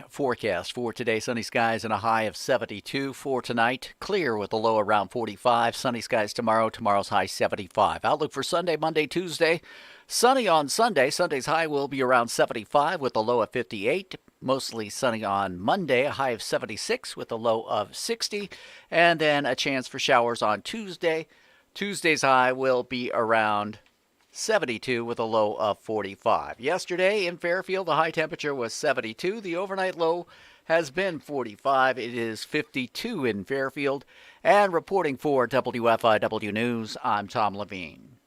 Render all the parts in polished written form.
Forecast for today, sunny skies and a high of 72. For tonight, clear with a low around 45. Sunny skies tomorrow, tomorrow's high 75. Outlook for Sunday, Monday, Tuesday, sunny on Sunday. Sunday's high will be around 75 with a low of 58. Mostly sunny on Monday, a high of 76 with a low of 60. And then a chance for showers on Tuesday. Tuesday's high will be around 72 with a low of 45. Yesterday in Fairfield, the high temperature was 72. The overnight low has been 45. It is 52 in Fairfield. And reporting for WFIW News, I'm Tom Levine.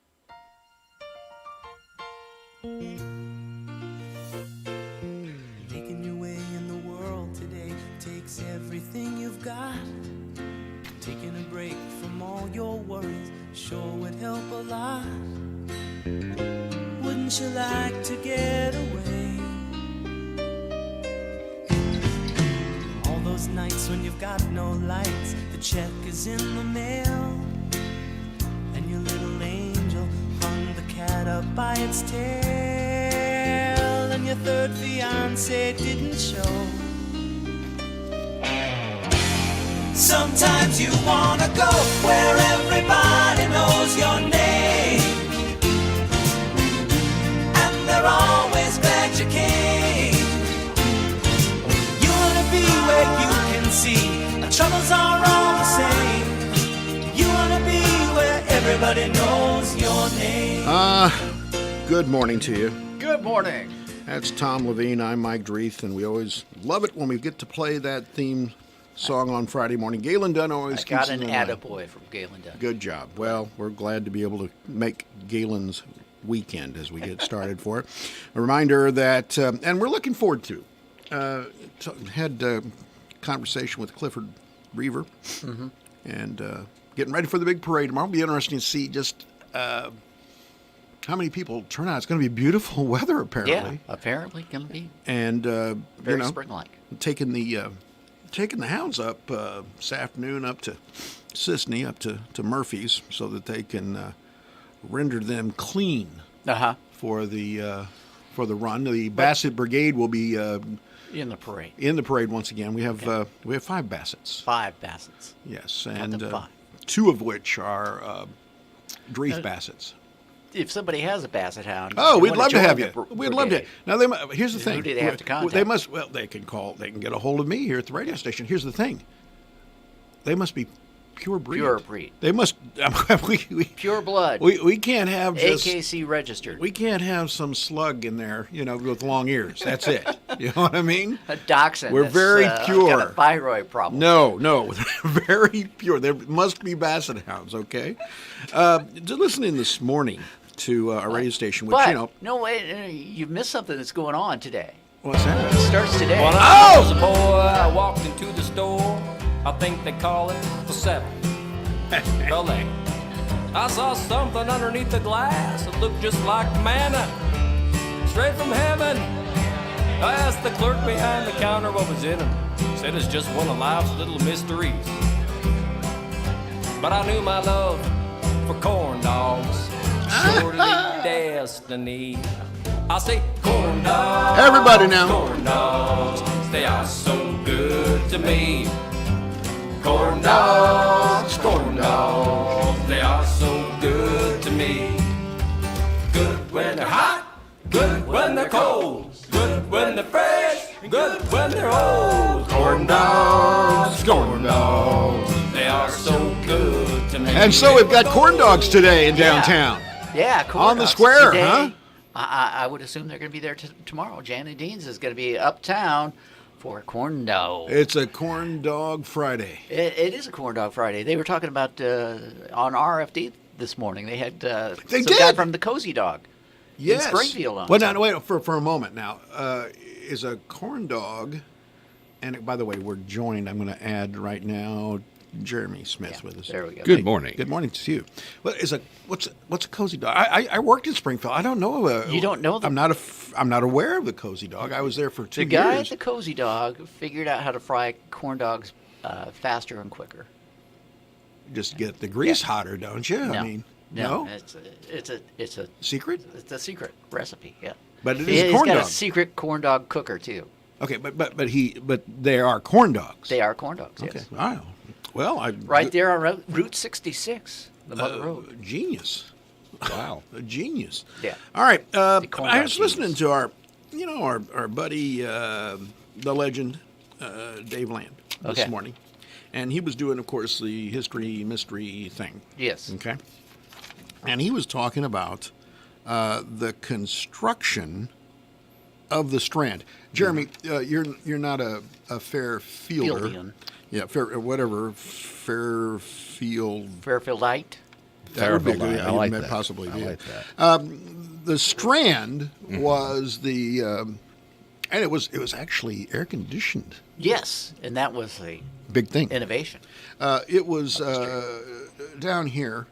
Making your way in the world today takes everything you've got. Taking a break from all your worries sure would help a lot. Wouldn't you like to get away? All those nights when you've got no lights, the check is in the mail, and your little angel hung the cat up by its tail, and your third fiancé didn't show. Sometimes you wanna go where everybody knows your name, and they're always glad you came. You wanna be where you can see the troubles are all the same. You wanna be where everybody knows your name. Good morning to you. Good morning. That's Tom Levine. I'm Mike Dreeth, and we always love it when we get to play that theme song on Friday morning. Galen Dunn always keeps got it an in line. attaboy from Galen Dunn. Good job. Well, we're glad to be able to make Galen's weekend as we get started for it. A reminder that, and we're looking forward to, had a conversation with Clifford Reaver, and getting ready for the big parade tomorrow. It'll be interesting to see just how many people turn out. It's going to be beautiful weather, apparently. Yeah, apparently going to be And, very spring-like. taking the hounds up this afternoon up to Sisney, up to Murphy's, so that they can render them clean for the run. The Bassett Brigade will be In the parade. in the parade once again. We have 5 Bassets. 5 Bassets. Yes, Not and the 5. 2 of which are Dreeth Bassets. If somebody has a Basset Hound, Oh, you we'd wanna love to join have the you. br- We'd love to. brigade. Now, here's the thing. Who do they have to contact? They must. Well, they can call. They can get a hold of me here at the radio station. Here's the thing. They must be pure breed. Pure breed. They must. Pure blood. We can't have just. AKC registered. We can't have some slug in there, with long ears. That's it. You know what I mean? A dachshund. We're that's, very Got pure. a thyroid problem. No, very pure. There must be Basset Hounds. Okay. Listening this morning to a radio station, which But, no, wait, you've missed something that's going on today. what's that? It starts today. When I was a boy, I walked into the store. I think they call it the 7. Well, I saw something underneath the glass that looked just like manna, straight from heaven. I asked the clerk behind the counter what was in them. Said it's just one of life's little mysteries. But I knew my love for corn dogs, surely destiny. I say corn dogs. Everybody now. Corn dogs, they are so good to me. Corn dogs, they are so good to me. Good when they're hot, good when they're cold, good when they're fresh, good when they're old. Corn dogs, they are so good to me. And so we've got corn dogs today in downtown. Yeah, corn On the dogs. square, Today, huh? I would assume they're going to be there tomorrow. Janet Dean's is going to be uptown for a corn dog. It's a corn dog Friday. It is a corn dog Friday. They were talking about on RFD this morning. They had They some did? guy from the Cozy Dog Yes. in Springfield on. Well, time. now, wait for a moment now. Is a corn dog, and by the way, we're joined, I'm going to add right now, Jeremy Smith Yeah, with us. there we go. Good morning. Good morning to you. What's a cozy dog? I worked in Springfield. I don't know. You don't know I'm not aware of the cozy dog. I was there for 2 The guy years. at the Cozy Dog figured out how to fry corn dogs faster and quicker. Just get the grease hotter, don't you? No, I mean, no, no? it's Secret? a secret recipe. Yeah, But it is a He's corn got dog. a secret corn dog cooker too. Okay, but they are corn dogs. They are corn dogs. Okay. Yes. Wow. Well, Right there on Route 66, the Mother Road. Genius. Wow. A genius. Yeah. All right. corn I dog was listening genius. to our buddy, the legend, Dave Land, this Okay. morning, and he was doing, of course, the history mystery thing. Yes. Okay. And he was talking about the construction of the Strand. Jeremy, you're not a fair fielder. Fieldian. Yeah, Fairfield. Fairfieldite. That would be Fairfield, good. I like that. Possibly I be like it. that. The Strand was the, and it was actually air conditioned. Yes, and that was the Big thing. innovation. It was down here,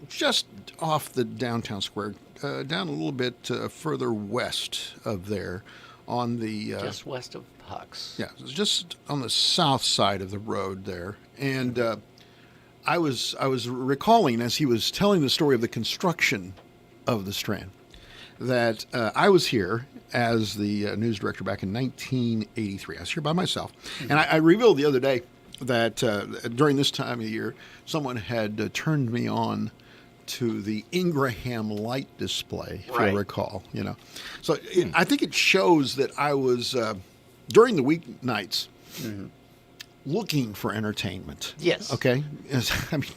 just off the downtown square, down a little bit further west of there, on the Just west of Pucks. yeah, it was just on the south side of the road there, and I was recalling as he was telling the story of the construction of the Strand that I was here as the news director back in 1983. I was here by myself, and I revealed the other day that during this time of year, someone had turned me on to the Ingraham light display, if Right. you recall. So I think it shows that I was during the weeknights looking for entertainment. Yes. Okay. I mean,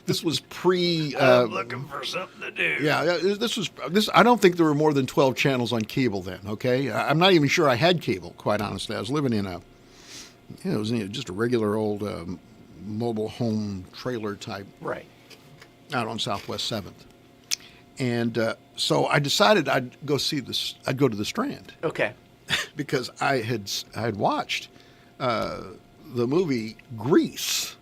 this was pre. Looking for something to do. Yeah, this. I don't think there were more than 12 channels on cable then. Okay, I'm not even sure I had cable. Quite honestly, I was living in it was just a regular old mobile home trailer type Right. out on Southwest 7th, and so I decided I'd go see this. I'd go to the Strand Okay. because I had watched the movie Grease.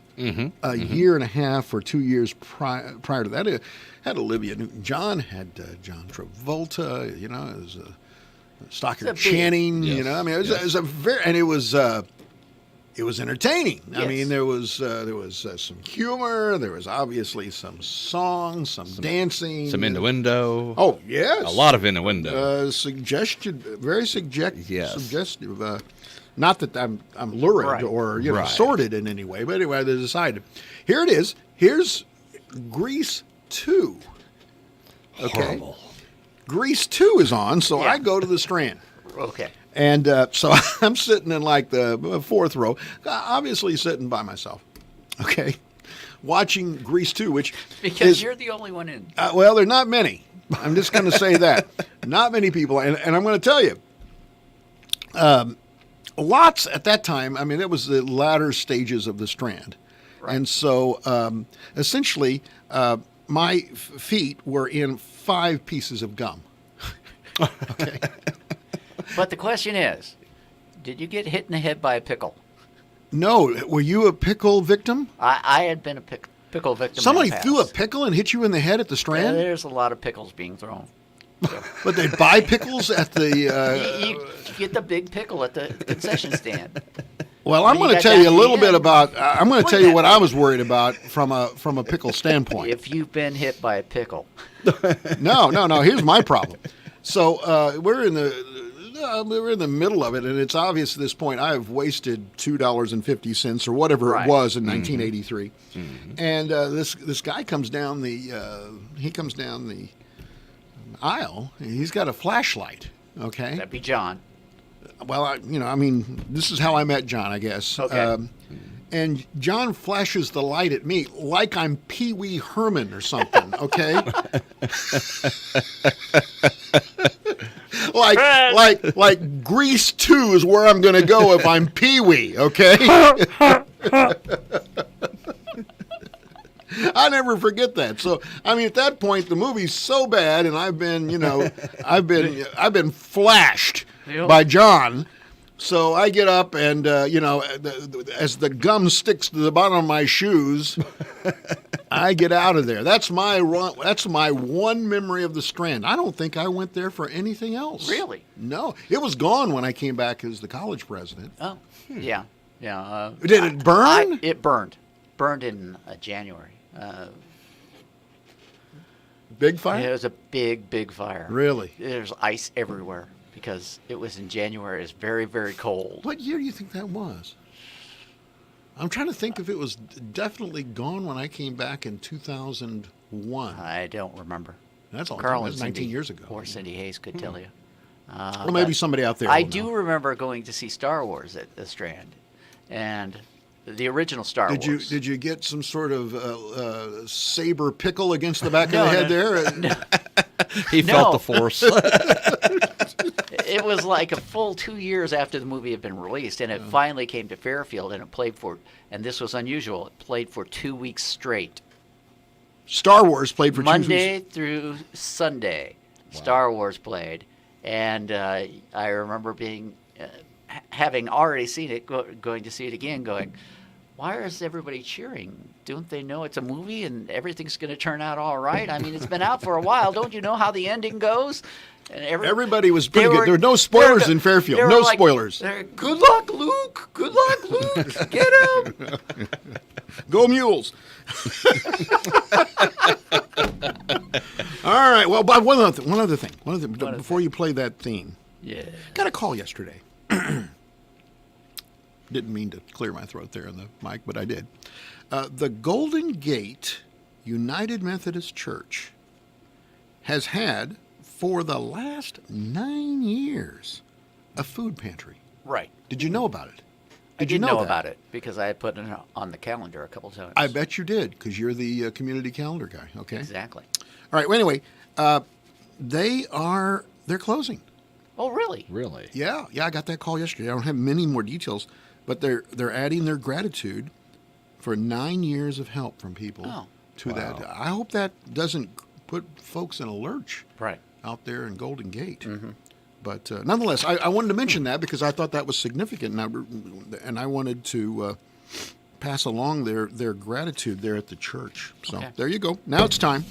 A year and a half or 2 years prior to that, it had Olivia Newton-John, had John Travolta, it was Stockard It's a big- Channing, Yes, I mean, it was a very, and it was entertaining. I Yes. mean, there was some humor, there was obviously some songs, some dancing, Some innuendo. Oh yes, A lot of innuendo. suggestion, very Yes. suggestive. Not that I'm lurid Right. or Right. sordid in any way, but anyway, they decided. Here it is. Here's Grease 2. Okay. Horrible. Grease 2 is on, so Yeah. I go to the Strand. Okay. And so I'm sitting in like the fourth row, obviously sitting by myself. Okay. Watching Grease 2, which Because is, you're the only one in. well, there are not many. I'm just going to say that. Not many people. And I'm going to tell you, lots at that time. I mean, it was the latter stages of the Strand. Right. And so essentially, my feet were in 5 pieces of gum. Okay. But the question is, did you get hit in the head by a pickle? No, were you a pickle victim? I had been a pickle victim. Somebody in the threw a past. pickle and hit you in the head at the Yeah, Strand? there's a lot of pickles being thrown. But they buy pickles at the. You get the big pickle at the concession stand. Well, I'm You going to got tell that you a little in. bit about. I'm going to What tell you that what I mean? was worried about from a pickle standpoint. If you've been hit by a pickle, No. Here's my problem. So we're in the middle of it, and it's obvious at this point I've wasted $2.50 or whatever Right. it was in 1983. And this guy comes down the aisle. He's got a flashlight. Okay. that'd be John. Well, I mean, this is how I met John, I guess. Okay. And John flashes the light at me like I'm Pee Wee Herman or something, okay? like Grease 2 is where I'm going to go if I'm Pee Wee, okay? I never forget that. So, I mean, at that point, the movie's so bad, and I've been flashed Yep. by John. So I get up, and as the gum sticks to the bottom of my shoes, I get out of there. That's my one memory of the Strand. I don't think I went there for anything else. Really? No, it was gone when I came back as the college president. Oh, yeah. Did it burn? It burned. Burned in January. Big fire? It was a big fire. Really? There's ice everywhere because it was in January. It's very, very cold. What year do you think that was? I'm trying to think if it was definitely gone when I came back in 2001. I don't remember. That's all. Carl That's and 19 Cindy, years ago. or Cindy Hayes could tell you. Well, maybe somebody out there. I will do know. remember going to see Star Wars at the Strand, and the original Star Wars. Did you get some sort of saber pickle against the back of the head there? No. He felt the force. It was like a full 2 years after the movie had been released, and it finally came to Fairfield, and it played for, and this was unusual, it played for 2 weeks straight. Star Wars played for Monday through Sunday. Star Wars played, and I remember being, having already seen it, going to see it again, going, why is everybody cheering? Don't they know it's a movie and everything's going to turn out all right? I mean, it's been out for a while. Don't you know how the ending goes? And Everybody was pretty good. There were no spoilers in Fairfield. No spoilers. Good luck, Luke. Good luck, Luke. Get him. Go Mules. All right. Well, Bob, one other thing. Before you play that theme. Yeah. Got a call yesterday. Didn't mean to clear my throat there in the mic, but I did. The Golden Gate United Methodist Church has had, for the last 9 years, a food pantry. Right. Did you know about it? I Did you did know that? about it because I had put it on the calendar a couple times. I bet you did, because you're the community calendar guy. Okay. Exactly. All right. Well, anyway, they're closing. Oh, really? Really? Yeah. I got that call yesterday. I don't have many more details, but they're adding their gratitude for 9 years of help from people to that. I hope that doesn't put folks in a lurch Right. out there in Golden Gate. Mm-hmm. But nonetheless, I wanted to mention that because I thought that was significant, and I wanted to pass along their gratitude there at the church. So There you go. Now it's time.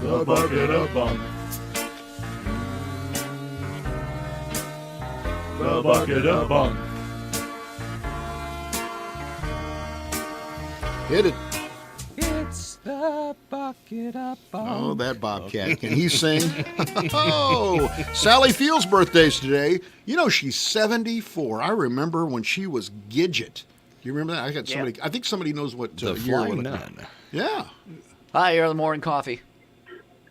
The bucket of bunk. The bucket of bunk. Hit it. It's the bucket of Oh, that Bobcat. Can he sing? Oh, Sally Field's birthday's today. You know, she's 74. I remember when she was Gidget. You remember that? I got somebody. Yeah. I think somebody knows what The year. Flying Nun. Yeah. Hi, you're on the morning coffee.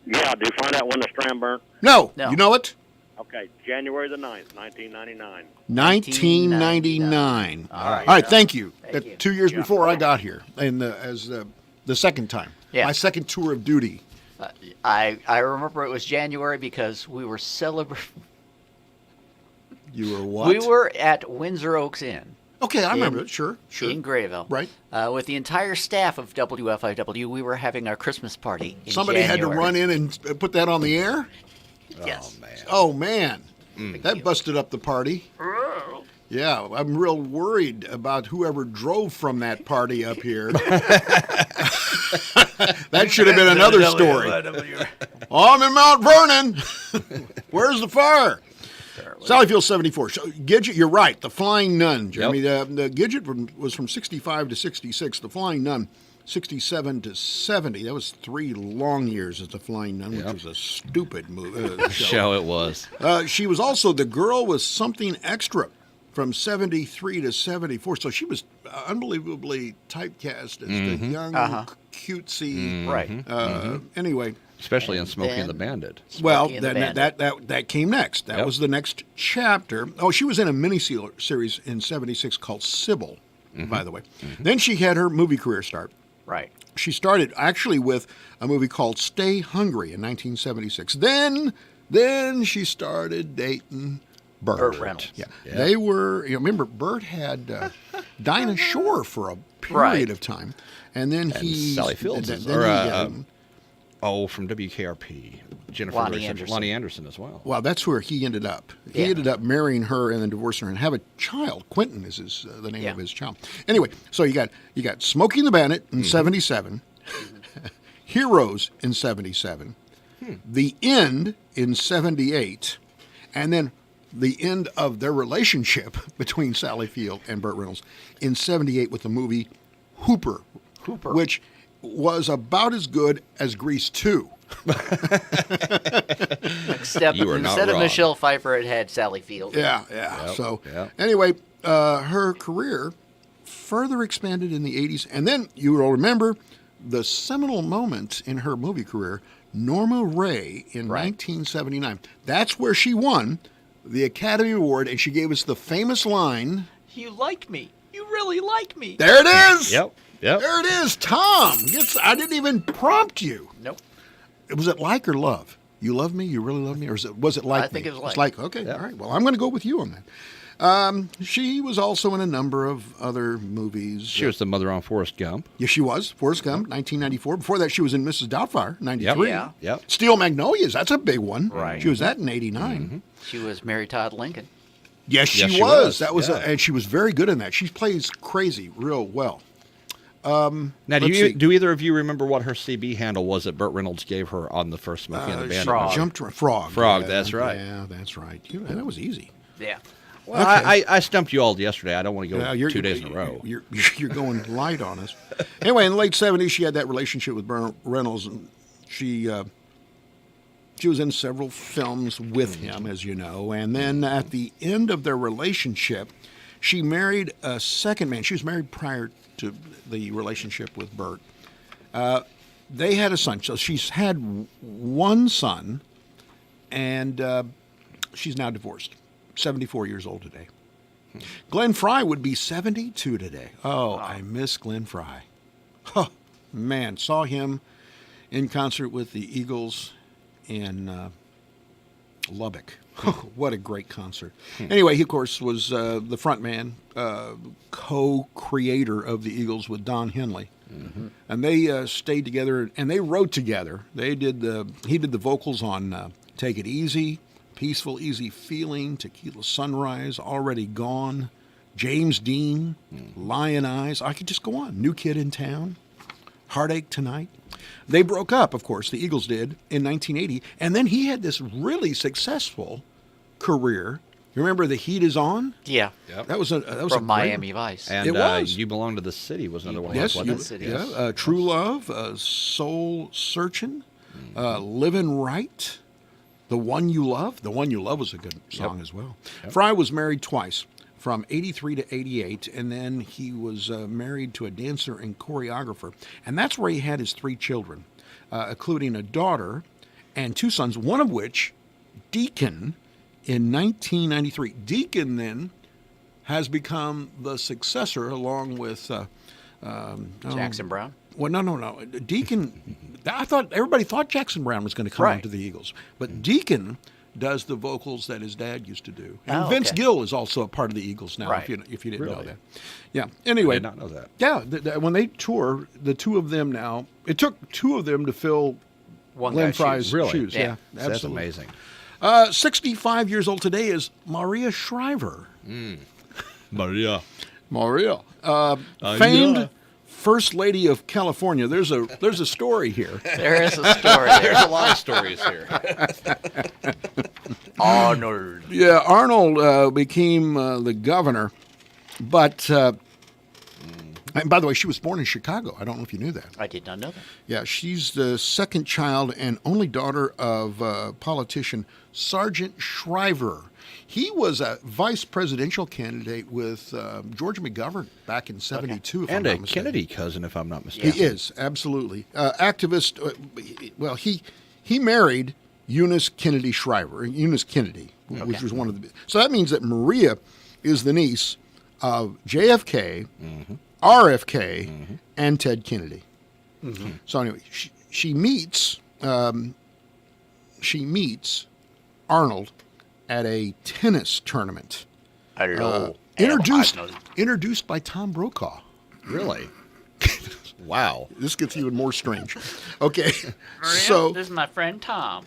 Yeah, did you find out when the Strand burnt? No. No. You know it? Okay, January the 9th, 1999. 1999. All right. All right. Thank you. Thank you. 2 years before I got here, and as the second time. Yeah. My second tour of duty. I remember it was January because we were celebrating. You were what? We were at Windsor Oaks Inn. Okay, I remember it. Sure. In Grayville. Right. With the entire staff of WFIW, we were having our Christmas party in Somebody had to January. run in and put that on the air? Yes. Oh, man. That busted up the party. Yeah, I'm real worried about whoever drove from that party up here. That should have been another story. Oh, I'm in Mount Vernon. Where's the fire? Sallyfield 74. So, Gidget, you're right. The Flying Nun, Jeremy. The Gidget was from 65 to 66. The Flying Nun, 67 to 70. That was 3 long years as the Flying Nun, which was a stupid Show it was. She was also the girl with something extra from 73 to 74. So she was unbelievably typecast as the young, cutesy. Right. Anyway. Especially in Smokey and the Bandit. Well, and the that came next. That was the next chapter. Oh, she was in a miniseries in 76 called Sybil, by the way. Then she had her movie career start. Right. She started actually with a movie called Stay Hungry in 1976. Then she started dating Burt Reynolds. Yeah. They were, remember, Burt had Dinah Shore for a period of time. And then Sally Fields. From WKRP. Jennifer Lonnie Anderson as well. Well, that's where he ended up. He ended up marrying her and then divorcing her and have a child. Quentin is the name of his child. Anyway, so you got Smokey and the Bandit in 77, Heroes in 77, The End in 78, and then the end of their relationship between Sally Field and Burt Reynolds in 78 with the movie Hooper. Which was about as good as Grease 2. Except You are not instead of wrong. Michelle Pfeiffer, it had Sally Field. Yeah. Yep, So yep. anyway, her career further expanded in the 80s. And then you will remember the seminal moment in her movie career, Norma Ray in 1979. That's where she won the Academy Award, and she gave us the famous line, You like me. You really like me. there it is. Yep. Yep. There it is. Tom. I didn't even prompt you. Nope. Was it like or love? You love me? You really love me? Or was it like I think me? it was like. It's like, okay, all right. Well, I'm going to go with you on that. She was also in a number of other movies. She was the mother on Forrest Gump. Yes, she was. Forrest Gump, 1994. Before that, she was in Mrs. Doubtfire, 93. Yeah. Yep. Steel Magnolias, that's a big one. Right. She was that in 89. She was Mary Todd Lincoln. Yes, she Yes, she was. was. That was, Yeah. and she was very good in that. She plays crazy real well. Now, Let's see. do either of you remember what her CB handle was that Burt Reynolds gave her on the first Smokey and the Bandit? Frog. Frog. Frog, Yeah, that's right. Yeah, that's right. That was easy. Yeah. Well, I stumped you all yesterday. I don't want to go Yeah, 2 days in a row. You're going light on us. Anyway, in the late 70s, she had that relationship with Burt Reynolds, and she was in several films with him, as you know. And then at the end of their relationship, she married a second man. She was married prior to the relationship with Burt. They had a son. So she's had one son, and she's now divorced. 74 years old today. Glenn Frey would be 72 today. Oh, I miss Glenn Frey. Oh, man, saw him in concert with the Eagles in Lubbock. What a great concert. Anyway, he, of course, was the front man, co-creator of the Eagles with Don Henley. And they stayed together, and they wrote together. He did the vocals on Take It Easy, Peaceful, Easy Feeling, Tequila Sunrise, Already Gone, James Dean, Lion Eyes. I could just go on. New Kid in Town, Heartache Tonight. They broke up, of course, the Eagles did, in 1980. And then he had this really successful career. You remember The Heat Is On? Yeah. That was a From great Miami Vice. And It was. You Belong to the City was another one. Yes, wasn't it? True Love, Soul Searching, Living Right, The One You Love. The One You Love was a good song as well. Frey was married twice, from 83 to 88, and then he was married to a dancer and choreographer. And that's where he had his 3 children, including a daughter and 2 sons, one of which, Deacon, in 1993. Deacon then has become the successor along with Jackson Brown. Well, no. Deacon, everybody thought Jackson Brown was going to come Right. onto the Eagles, but Deacon does the vocals that his dad used to do, and Oh, Vince okay. Gill is also a part of the Eagles now. Right. If you didn't know Really? that, yeah. Anyway, I did not know that. Yeah, when they tour, the 2 of them now. It took 2 of them to fill One Glenn guy's Frey's shoes. Really? shoes. Yeah, That's absolutely. amazing. 65 years old today is Maria Shriver. Maria. Maria, famed First Lady of California. There's a story here. There is a story There's there. a lot of stories here. Arnold. Yeah, Arnold became the governor, but and by the way, she was born in Chicago. I don't know if you knew that. I did not know that. Yeah, she's the second child and only daughter of politician Sergeant Shriver. He was a vice presidential candidate with George McGovern back in '72. If And I'm a not mistaken. Kennedy cousin, if I'm not mistaken. He is, absolutely. Activist, well, he married Eunice Kennedy Shriver, Eunice Kennedy, which was one of the... So that means that Maria is the niece of JFK, RFK, and Ted Kennedy. So anyway, she meets Arnold at a tennis tournament. Hello. Introduced by Tom Brokaw. Really? Wow. This gets even more strange. Okay, so This is my friend Tom.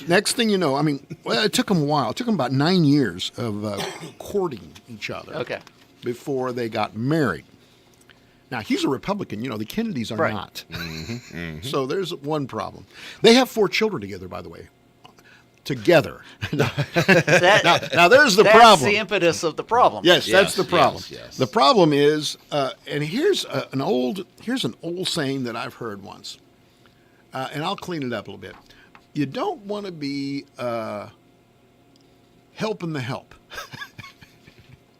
next thing you know, I mean, well, it took them a while. It took them about 9 years of courting each other. Okay. Before they got married. Now, he's a Republican. You know, the Kennedys are Right. not. So there's one problem. They have 4 children together, by the way. Together. Now, there's the That's problem. the impetus of the problem. Yes, that's the Yes, problem. yes. The problem is, and here's an old saying that I've heard once. and I'll clean it up a little bit. You don't want to be helping the help,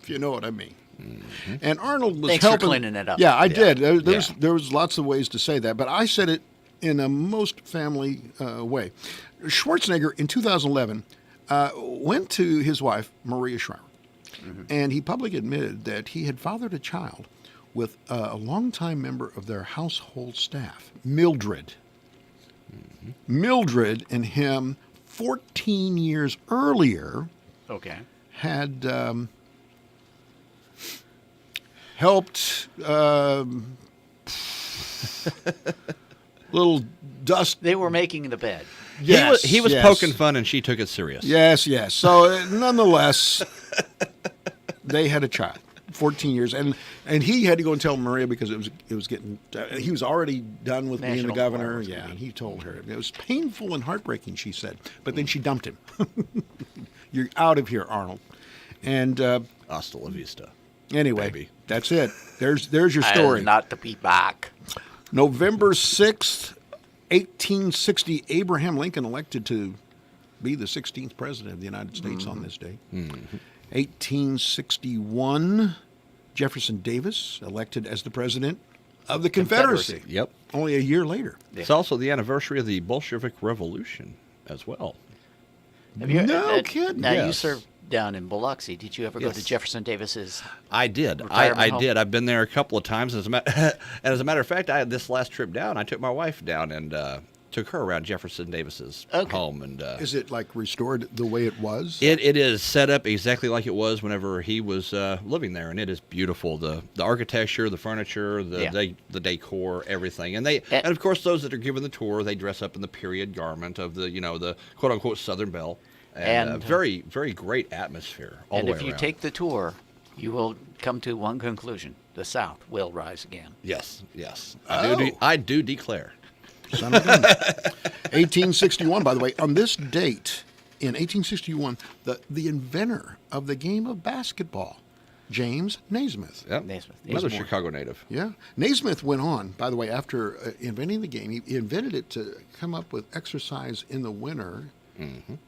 if you know what I mean. Mm-hmm. And Arnold was Thanks helping. for cleaning it up. Yeah, I did. There was lots of ways to say that, but I said it in a most family way. Schwarzenegger in 2011 went to his wife, Maria Shriver, and he publicly admitted that he had fathered a child with a longtime member of their household staff, Mildred. Mm-hmm. Mildred and him, 14 years earlier, had helped little dust. They were making the bed. Yes, he was poking fun, and she took it serious. Yes. So nonetheless, they had a child, 14 years, and he had to go and tell Maria because it was getting. He was already done with being the governor. Yeah, and he told her it was painful and heartbreaking. She said, but then she dumped him. You're out of here, Arnold. And hasta la vista. Anyway, baby. That's it. There's your story. Not to be back. November 6th, 1860, Abraham Lincoln elected to be the 16th president of the United States on this day. 1861, Jefferson Davis elected as the president of the Confederacy. Yep. Only a year later. Yeah. It's also the anniversary of the Bolshevik Revolution as well. No kidding. Now, you Yes. served down in Biloxi. Did you ever go to Jefferson Davis's? I did. Retirement I home? did. I've been there a couple of times. As a matter of fact, I had this last trip down. I took my wife down and took her around Jefferson Davis's home. And is it like restored the way it was? It is set up exactly like it was whenever he was living there, and it is beautiful. The architecture, the furniture, the decor, everything. And of course those that are given the tour, they dress up in the period garment of the quote unquote Southern Belle. And very, very great atmosphere all the way around. And if you take the tour, you will come to one conclusion: the South will rise again. Yes. I do declare. Son of a gun. 1861, by the way. On this date, in 1861, the inventor of the game of basketball, James Naismith. Yep. Naismith. Another Chicago native. Yeah. Naismith went on, by the way, after inventing the game, he invented it to come up with exercise in the winter,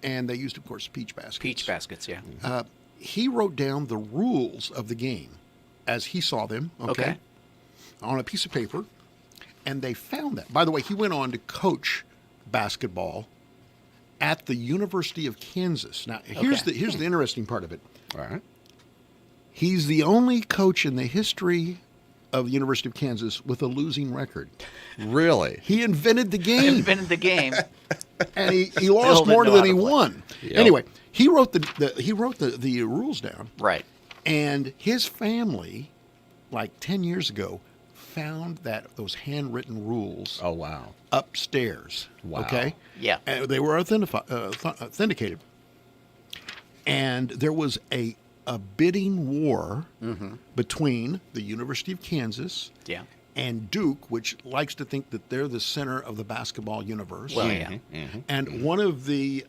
and they used, of course, peach baskets. Peach baskets, yeah. He wrote down the rules of the game as he saw them, Okay. on a piece of paper, and they found that. By the way, he went on to coach basketball at the University of Kansas. Now, here's the interesting part of it. All right. He's the only coach in the history of the University of Kansas with a losing record. Really? He invented the game. Invented the game. And he lost more than he won. Yep. Anyway, he wrote the rules down. Right. And his family, like 10 years ago, found those handwritten rules. Oh, wow. Upstairs. Wow. Okay? Yeah. And they were authenticated. And there was a bidding war between the University of Kansas and Duke, which likes to think that they're the center of the basketball universe. Well, yeah. And one of the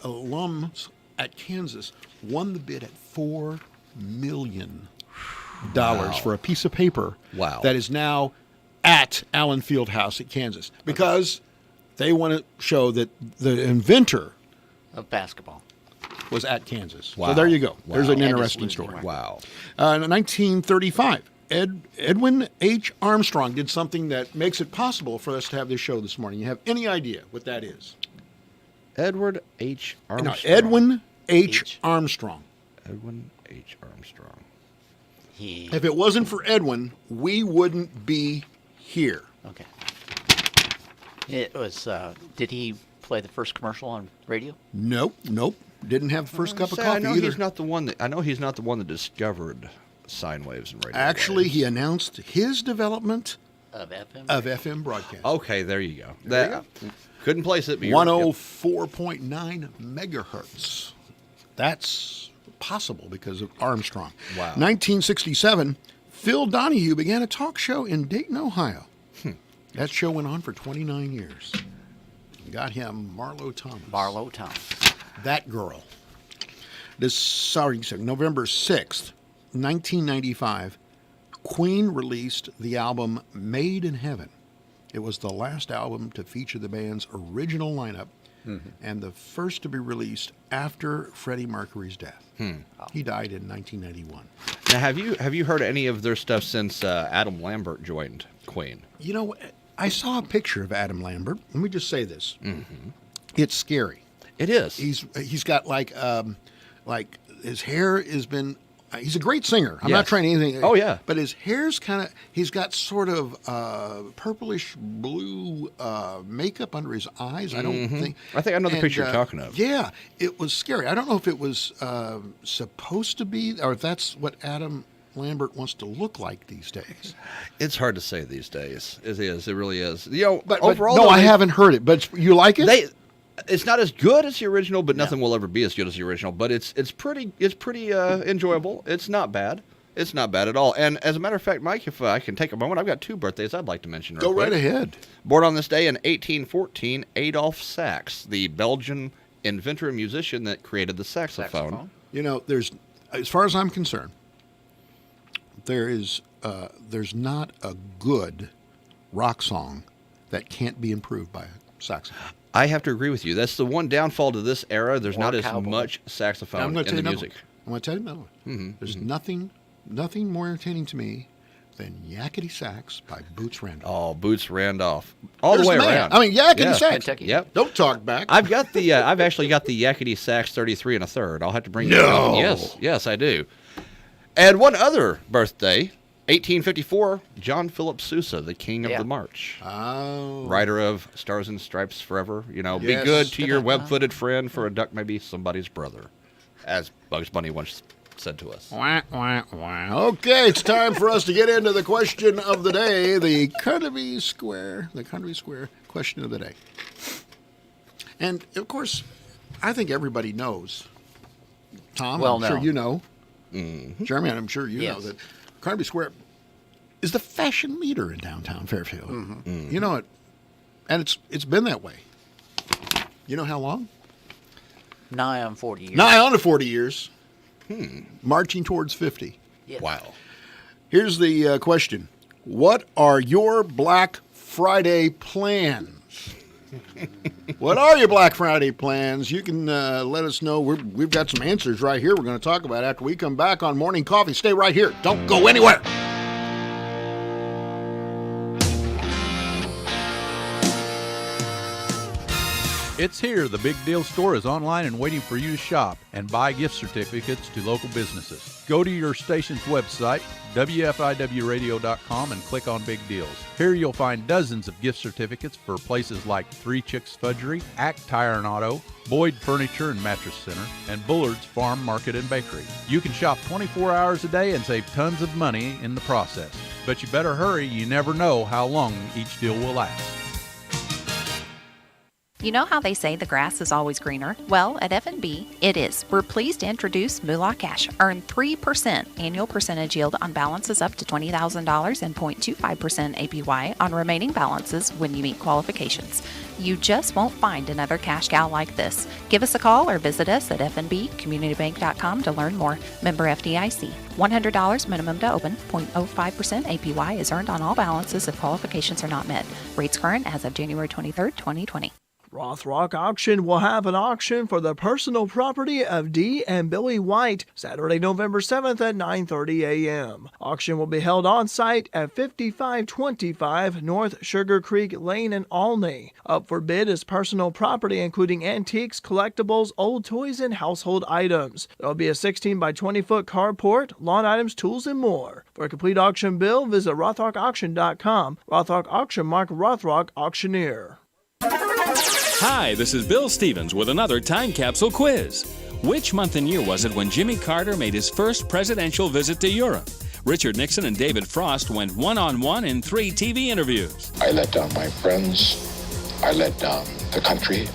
alums at Kansas won the bid at $4 million for a piece of paper that is now at Allen Fieldhouse at Kansas because they want to show that the inventor Of basketball. was at Kansas. Wow. So there you go. Wow. There's an And interesting it's losing story. record. Wow. In 1935, Edwin H. Armstrong did something that makes it possible for us to have this show this morning. You have any idea what that is? Edward H. Armstrong. No, Edwin H. Armstrong. Edwin H. Armstrong. If it wasn't for Edwin, we wouldn't be here. Okay. It was. Did he play the first commercial on radio? Nope. Didn't have the first cup of I coffee know either. he's not the one that discovered sine waves and radio Actually, waves. he announced his development Of FM. of FM broadcast. Okay, there you go. There you Couldn't place it. But you're- 104.9 megahertz. That's possible because of Armstrong. Wow. 1967, Phil Donahue began a talk show in Dayton, Ohio. That show went on for 29 years. Got him Marlo Thomas. Barlow Thomas. That girl. November 6th, 1995, Queen released the album Made in Heaven. It was the last album to feature the band's original lineup and the first to be released after Freddie Mercury's death. He died in 1991. Now, have you heard any of their stuff since Adam Lambert joined Queen? You know, I saw a picture of Adam Lambert. Let me just say this. It's scary. It is. He's got like his hair has been. He's a great singer. I'm Yes. not trying anything. Oh, yeah. But his hair's kind of. He's got sort of purplish blue makeup under his eyes. I don't think. I think I know the picture you're talking of. Yeah, it was scary. I don't know if it was supposed to be, or if that's what Adam Lambert wants to look like these days. It's hard to say these days. It is. It really is. You know, But overall, no, though, I haven't heard it. But you like it? It's not as good as the original, but nothing will ever be as good as the original. But it's pretty enjoyable. It's not bad. It's not bad at all. And as a matter of fact, Mike, if I can take a moment, I've got two birthdays I'd like to mention. Go right ahead. Born on this day in 1814, Adolphe Sax, the Belgian inventor and musician that created the saxophone. You know, as far as I'm concerned, there's not a good rock song that can't be improved by a saxophone. I have to agree with you. That's the one downfall to this era. There's More not as cowboy. much saxophone in the music. I'm going to tell you another one. There's nothing more entertaining to me than Yakety Sax by Boots Randolph. Oh, Boots Randolph, all There's the way man. around. I mean, Yakety Yeah. Sax. Kentucky. Yep. Don't talk back. I've actually got the Yakety Sax 33 1/3. I'll have to bring you. No. Yes, I do. And one other birthday, 1854, John Philip Sousa, the King of Yeah. the March. Oh. Writer of Stars and Stripes Forever. You know, Yes. be good to your web-footed friend, for a duck may be somebody's brother, as Bugs Bunny once said to us. Wah, wah, wah. Okay, it's time for us to get into the question of the day, the Carnaby Square question of the day. And, of course, I think everybody knows. Tom, Well I'm sure known. you know. Jeremy, I'm sure you know Yes. that Carnaby Square is the fashion leader in downtown Fairfield. You know it, and it's been that way. You know how long? Nigh on 40 years. Nigh on to 40 years. Marching towards 50. Yes. Wow. Here's the question. What are your Black Friday plans? What are your Black Friday plans? You can let us know. We've got some answers right here we're going to talk about after we come back on Morning Coffee. Stay right here. Don't go anywhere. It's here. The Big Deal Store is online and waiting for you to shop and buy gift certificates to local businesses. Go to your station's website, WFIWradio.com, and click on Big Deals. Here you'll find dozens of gift certificates for places like Three Chicks Fudgery, Act Tire and Auto, Boyd Furniture and Mattress Center, and Bullard's Farm Market and Bakery. You can shop 24 hours a day and save tons of money in the process. But you better hurry. You never know how long each deal will last. You know how they say the grass is always greener? Well, at F&B, it is. We're pleased to introduce Moolah Cash. Earn 3% annual percentage yield on balances up to $20,000 and 0.25% APY on remaining balances when you meet qualifications. You just won't find another cash cow like this. Give us a call or visit us at fnbcommunitybank.com to learn more. Member FDIC. $100 minimum to open. 0.05% APY is earned on all balances if qualifications are not met. Rates current as of January 23rd, 2020. Rothrock Auction will have an auction for the personal property of Dee and Billy White Saturday, November 7th at 9:30 a.m. Auction will be held on site at 5525 North Sugar Creek Lane in Olney. Up for bid is personal property including antiques, collectibles, old toys, and household items. There will be a 16 by 20 foot carport, lawn items, tools, and more. For a complete auction bill, visit rothrockauction.com. Rothrock Auction mark Rothrock Auctioneer. Hi, this is Bill Stevens with another time capsule quiz. Which month and year was it when Jimmy Carter made his first presidential visit to Europe? Richard Nixon and David Frost went one-on-one in 3 TV interviews. I let down my friends. I let down the country.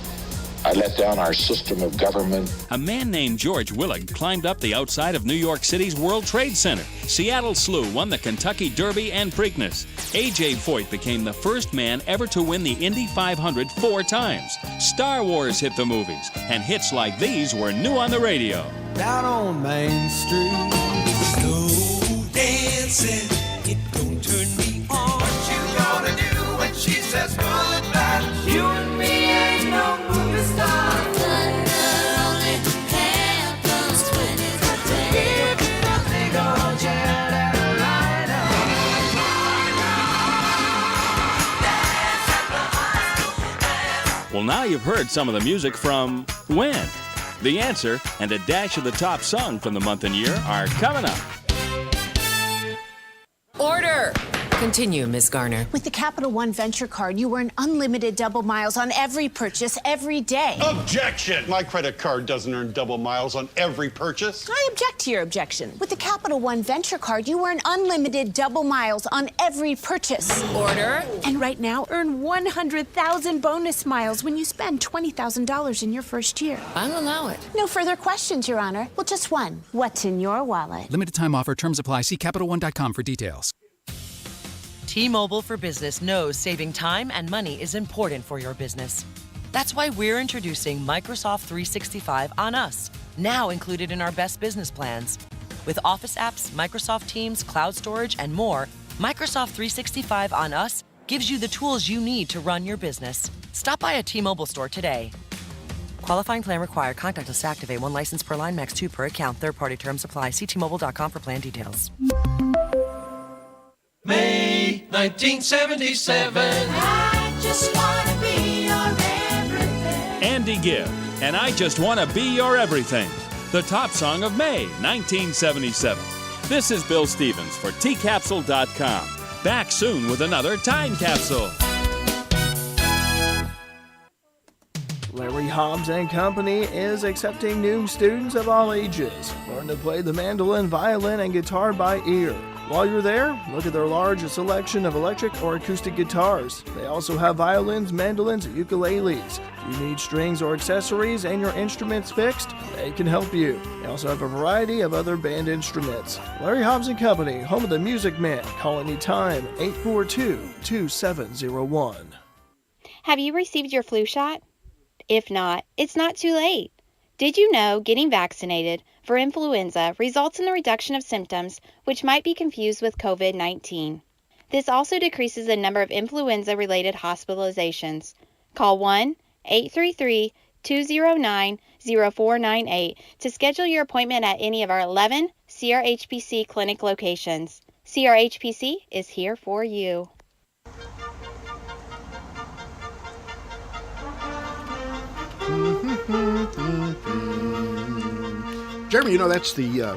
I let down our system of government. A man named George Willig climbed up the outside of New York City's World Trade Center. Seattle Slew won the Kentucky Derby and Preakness. A.J. Foyt became the first man ever to win the Indy 500 4 times. Star Wars hit the movies, and hits like these were new on the radio. Down on Main Street, slow dancing, it don't turn me on. What you gonna do when she's says goodbye. You and me ain't no movie star. Thunder only happens when it's a day. Give it a big old jet and a lighter. Well, now you've heard some of the music from When. The answer and a dash of the top song from the month and year are coming up. Order! Continue, Ms. Garner. With the Capital One Venture Card, you earn unlimited double miles on every purchase every day. Objection! My credit card doesn't earn double miles on every purchase. I object to your objection. With the Capital One Venture Card, you earn unlimited double miles on every purchase. Order! And right now, earn 100,000 bonus miles when you spend $20,000 in your first year. I'll allow it. No further questions, Your Honor. Well, just one. What's in your wallet? Limited time offer. Terms apply. See CapitalOne.com for details. T-Mobile for Business knows saving time and money is important for your business. That's why we're introducing Microsoft 365 on us, now included in our best business plans. With Office apps, Microsoft Teams, cloud storage, and more, Microsoft 365 on us gives you the tools you need to run your business. Stop by a T-Mobile store today. Qualifying plan required. Contact us to activate. 1 license per line, max 2 per account. Third-party terms apply. See T-Mobile.com for plan details. May 1977. I just wanna be your everything. Andy Gibb, and I Just Want to Be Your Everything. The top song of May 1977. This is Bill Stevens for tcapsule.com. Back soon with another Time Capsule. Larry Hobbs and Company is accepting new students of all ages. Learn to play the mandolin, violin, and guitar by ear. While you're there, look at their large selection of electric or acoustic guitars. They also have violins, mandolins, and ukuleles. If you need strings or accessories and your instruments fixed, they can help you. They also have a variety of other band instruments. Larry Hobbs and Company, home of the Music Man. Call anytime, 842-2701. Have you received your flu shot? If not, it's not too late. Did you know getting vaccinated for influenza results in the reduction of symptoms, which might be confused with COVID-19? This also decreases the number of influenza-related hospitalizations. Call 1-833-209-0498 to schedule your appointment at any of our 11 CRHPC clinic locations. CRHPC is here for you. Jeremy, you know that's the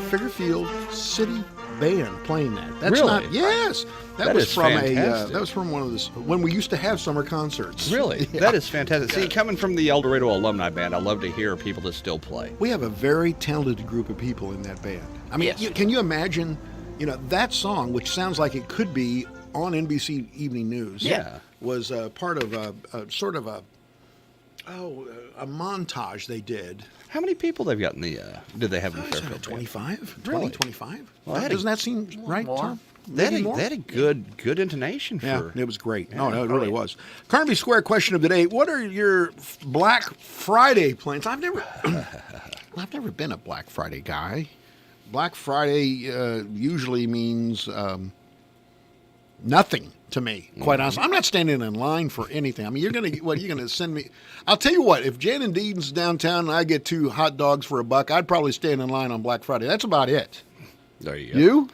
Fairfield City Band playing that. That's really? Not. Yes, that was is from fantastic. that was from one of those when we used to have summer concerts. Really, Yeah. that is fantastic. See, coming from the El Dorado Alumni Band, I love to hear people that still play. We have a very talented group of people in that band. I mean, Yes. can you imagine? You know that song, which sounds like it could be on NBC Evening News. Yeah. was part of a sort of a montage they did. How many people they've got in the? Did they have in the Oh, Fairfield? 25? Really? 25? Well, Doesn't that seem right, more. Tom? They Maybe more? had a good intonation for. Yeah, it was great. Yeah, No, it really was. Carnaby Square question of the day: what are your Black Friday plans? I've never been a Black Friday guy. Black Friday usually means nothing to me, quite honestly. I'm not standing in line for anything. I mean, you're gonna send me? I'll tell you what. If Jan and Dean's downtown and I get 2 hot dogs for $1, I'd probably stand in line on Black Friday. That's about it. There you go. You?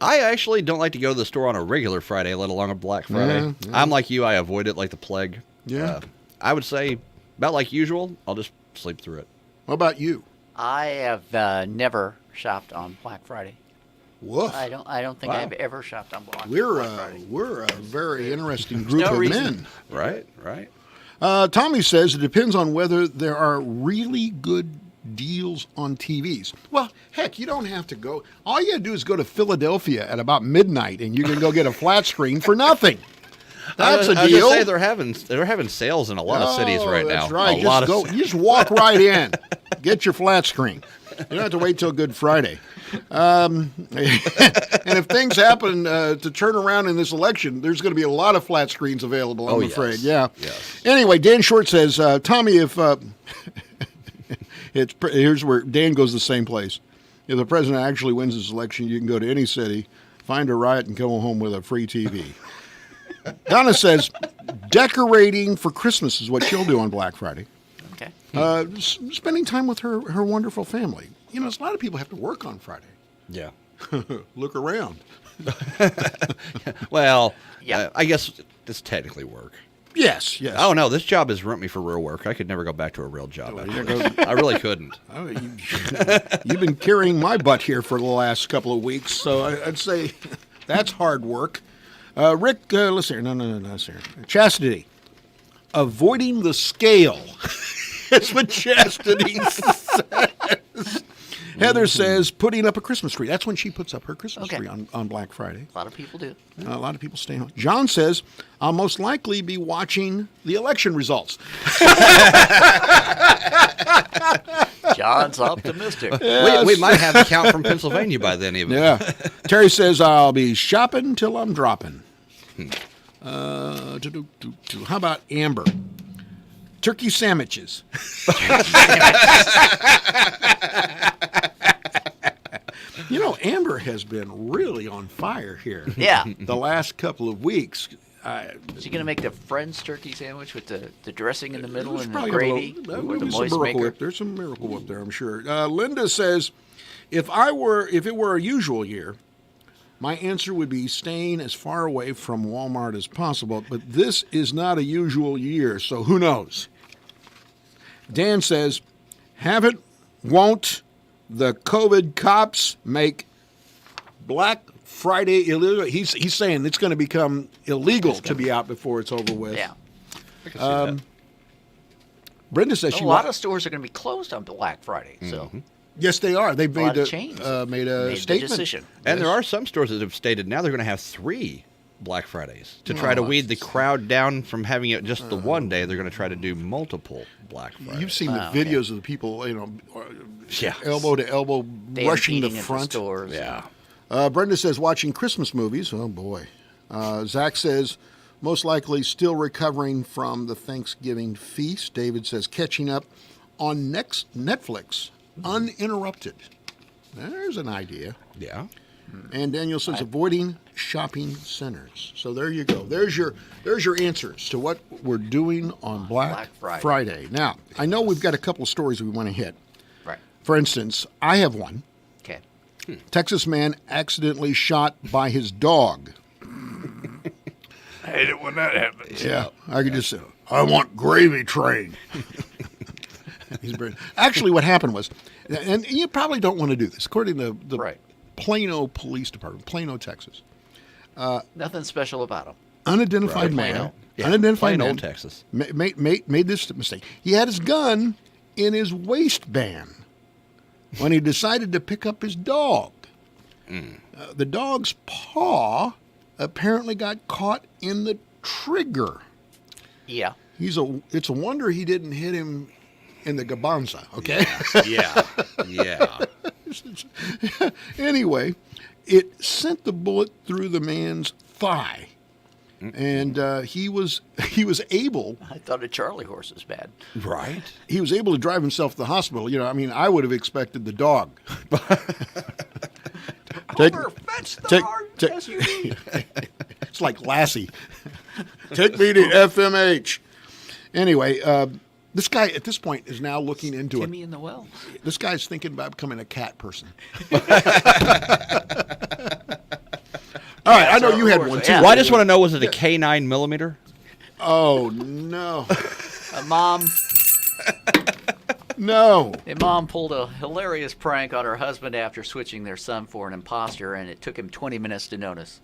I actually don't like to go to the store on a regular Friday, let alone a Black Friday. Yeah. I'm like you. I avoid it like the plague. Yeah. I would say about like usual. I'll just sleep through it. What about you? I have never shopped on Black Friday. Woof. I don't think Wow. I've ever shopped on Black We're Friday. a very interesting group no of reason. men. Right. Tommy says it depends on whether there are really good deals on TVs. Well, heck, you don't have to go. All you got to do is go to Philadelphia at about midnight, and you can go get a flat screen for nothing. That's a I was deal. gonna say they're having sales in a lot of cities right now. That's right. A lot of You just walk right in, get your flat screen. You don't have to wait till Good Friday. And if things happen to turn around in this election, there's going to be a lot of flat screens available, I'm afraid. Yeah. Yes. Anyway, Dan Short says, Tommy, if here's where Dan goes the same place. If the president actually wins this election, you can go to any city, find a riot, and go home with a free TV. Donna says decorating for Christmas is what she'll do on Black Friday. Okay. Spending time with her wonderful family. You know, a lot of people have to work on Friday. Yeah. Look around. Well, Yeah. I guess it's technically work. Yes, yes. Oh, no, this job has ruined me for real work. I could never go back to a real job. I really couldn't. Oh, you've been carrying my butt here for the last couple of weeks, so I'd say that's hard work. Rick, listen here. No, listen here. Chastity. Avoiding the scale. That's what Chastity says. Heather says putting up a Christmas tree. That's when she puts up her Christmas tree on Black Friday. A lot of people do. A lot of people stay home. John says, I'll most likely be watching the election results. John's optimistic. Yes. We might have the count from Pennsylvania by then, even. Yeah. Terry says, I'll be shopping till I'm dropping. How about Amber? Turkey sandwiches. You know, Amber has been really on fire here. Yeah. The last couple of weeks. Is he going to make the Friends turkey sandwich with the dressing in the middle and the probably gravy? There's The some moist miracle maker? whip. There's some miracle whip there, I'm sure. Linda says, if it were a usual year, my answer would be staying as far away from Walmart as possible. But this is not a usual year, so who knows? Dan says, haven't, won't the COVID cops make Black Friday illegal? He's saying it's going to become illegal to be out before it's over with. Yeah. I can see that. Brenda says A she lot of stores are going to be closed on Black Friday. So Yes, they are. They've lot made of chains made a the statement. decision. And there are some stores that have stated now they're going to have 3 Black Fridays to try to weed the crowd down from having it just the one day. They're going to try to do multiple Black Fridays. You've seen the videos of the people, Yeah. elbow to elbow, rushing the Stampeding into front. stores. Yeah. Brenda says watching Christmas movies. Oh boy. Zach says most likely still recovering from the Thanksgiving feast. David says catching up on Netflix uninterrupted. There's an idea. Yeah. And Daniel says avoiding shopping centers. So there you go. There's your answers to what we're doing on Black Friday. Now, I know we've got a couple of stories we want to hit. Right. For instance, I have one. Okay. Texas man accidentally shot by his dog. I hate it when that happens. Yeah, I could just say, I want gravy train. Actually, what happened was, and you probably don't want to do this, according to the Plano Police Department, Plano, Texas. Nothing special about him. Unidentified man. Plano. Yeah, Unidentified Plano, man. Texas. Made this mistake. He had his gun in his waistband when he decided to pick up his dog. The dog's paw apparently got caught in the trigger. Yeah. It's a wonder he didn't hit him in the gabanza, okay? Yeah. Anyway, it sent the bullet through the man's thigh. And he was able. I thought a Charlie horse was bad. Right. He was able to drive himself to the hospital. You know, I mean, I would have expected the dog. Fetch the hard SUV. It's like Lassie. Take me to FMH. Anyway, this guy at this point is now looking into Timmy in the well. This guy's thinking about becoming a cat person. All right, I know you had one too. Well, I just want to know, was it a K9 millimeter? Oh no, Mom. No. A mom pulled a hilarious prank on her husband after switching their son for an imposter, and it took him 20 minutes to notice.